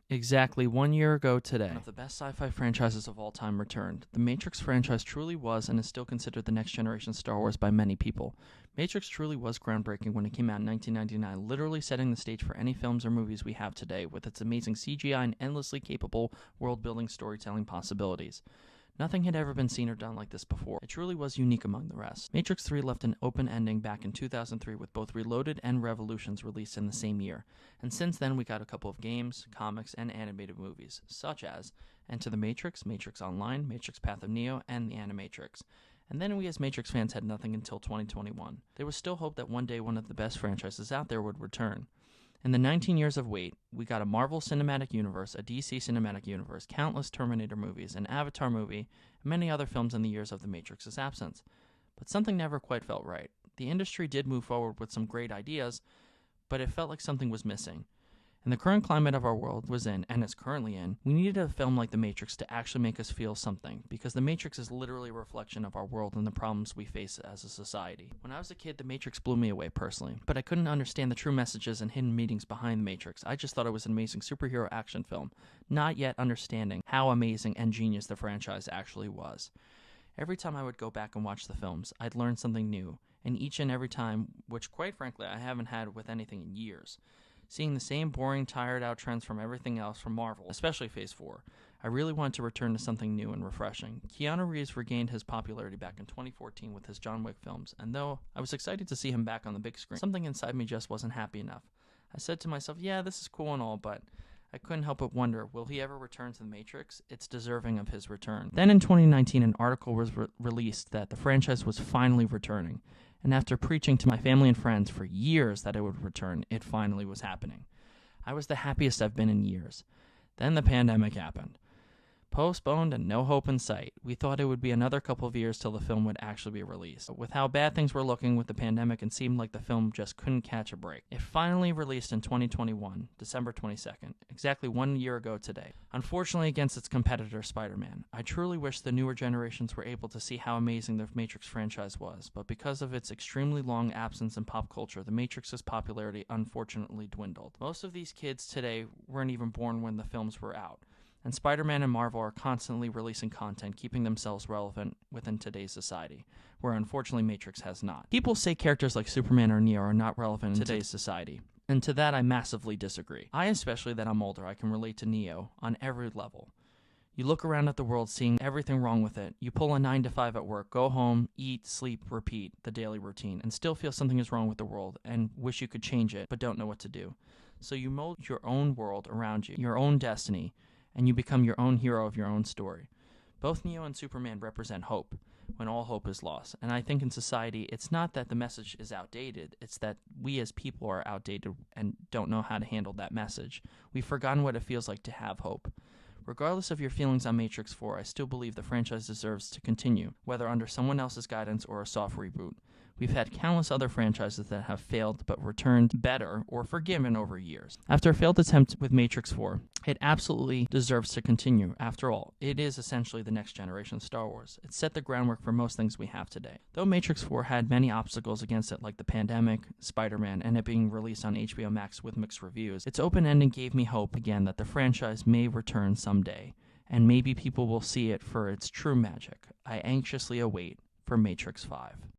Exactly 1 year ago today, one of the best sci-fi franchises of all time returned. The Matrix franchise truly was and is still considered the next generation Star Wars by many people. Matrix truly was groundbreaking when it came out in 1999, literally setting the stage for any films or movies we have today with its amazing CGI and endlessly capable world-building storytelling possibilities. Nothing had ever been seen or done like this before. It truly was unique among the rest. Matrix 3 left an open ending back in 2003 with both Reloaded and Revolutions released in the same year. And since then we got a couple of games, comics, and animated movies, such as Enter the Matrix, Matrix Online, Matrix Path of Neo, and The Animatrix. And then we as Matrix fans had nothing until 2021. There was still hope that one day one of the best franchises out there would return. In the 19 years of wait, we got a Marvel Cinematic Universe, a DC Cinematic Universe, countless Terminator movies, an Avatar movie, and many other films in the years of the Matrix's absence. But something never quite felt right. The industry did move forward with some great ideas, but it felt like something was missing. In the current climate of our world was in, and is currently in, we needed a film like The Matrix to actually make us feel something, because The Matrix is literally a reflection of our world and the problems we face as a society. When I was a kid, The Matrix blew me away personally, but I couldn't understand the true messages and hidden meanings behind The Matrix. I just thought it was an amazing superhero action film, not yet understanding how amazing and genius the franchise actually was. Every time I would go back and watch the films, I'd learn something new, and each and every time, which quite frankly I haven't had with anything in years. Seeing the same boring, tired-out trends from everything else from Marvel, especially Phase 4, I really wanted to return to something new and refreshing. Keanu Reeves regained his popularity back in 2014 with his John Wick films, and though I was excited to see him back on the big screen, something inside me just wasn't happy enough. I said to myself, yeah, this is cool and all, but I couldn't help but wonder, will he ever return to the Matrix? It's deserving of his return. Then in 2019, an article was released that the franchise was finally returning. And after preaching to my family and friends for years that it would return, it finally was happening. I was the happiest I've been in years. Then the pandemic happened. Postponed and no hope in sight. We thought it would be another couple of years till the film would actually be released. With how bad things were looking with the pandemic, it seemed like the film just couldn't catch a break. It finally released in 2021, December 22nd, exactly 1 year ago today. Unfortunately against its competitor Spider-Man. I truly wish the newer generations were able to see how amazing the Matrix franchise was, but because of its extremely long absence in pop culture, the Matrix's popularity unfortunately dwindled. Most of these kids today weren't even born when the films were out. And Spider-Man and Marvel are constantly releasing content, keeping themselves relevant within today's society, where unfortunately Matrix has not. People say characters like Superman or Neo are not relevant in today's society, and to that I massively disagree. Especially that I'm older, I can relate to Neo on every level. You look around at the world seeing everything wrong with it. You pull a 9 to 5 at work, go home, eat, sleep, repeat, the daily routine, and still feel something is wrong with the world and wish you could change it, but don't know what to do. So you mold your own world around you, your own destiny, and you become your own hero of your own story. Both Neo and Superman represent hope, when all hope is lost. And I think in society, it's not that the message is outdated, it's that we as people are outdated and don't know how to handle that message. We've forgotten what it feels like to have hope. Regardless of your feelings on Matrix 4, I still believe the franchise deserves to continue, whether under someone else's guidance or a soft reboot. We've had countless other franchises that have failed but returned better or forgiven over years. After a failed attempt with Matrix 4, it absolutely deserves to continue. After all, it is essentially the next generation of Star Wars. It set the groundwork for most things we have today. Though Matrix 4 had many obstacles against it like the pandemic, Spider-Man, and it being released on HBO Max with mixed reviews, its open ending gave me hope again that the franchise may return someday, and maybe people will see it for its true magic. I anxiously await for Matrix 5.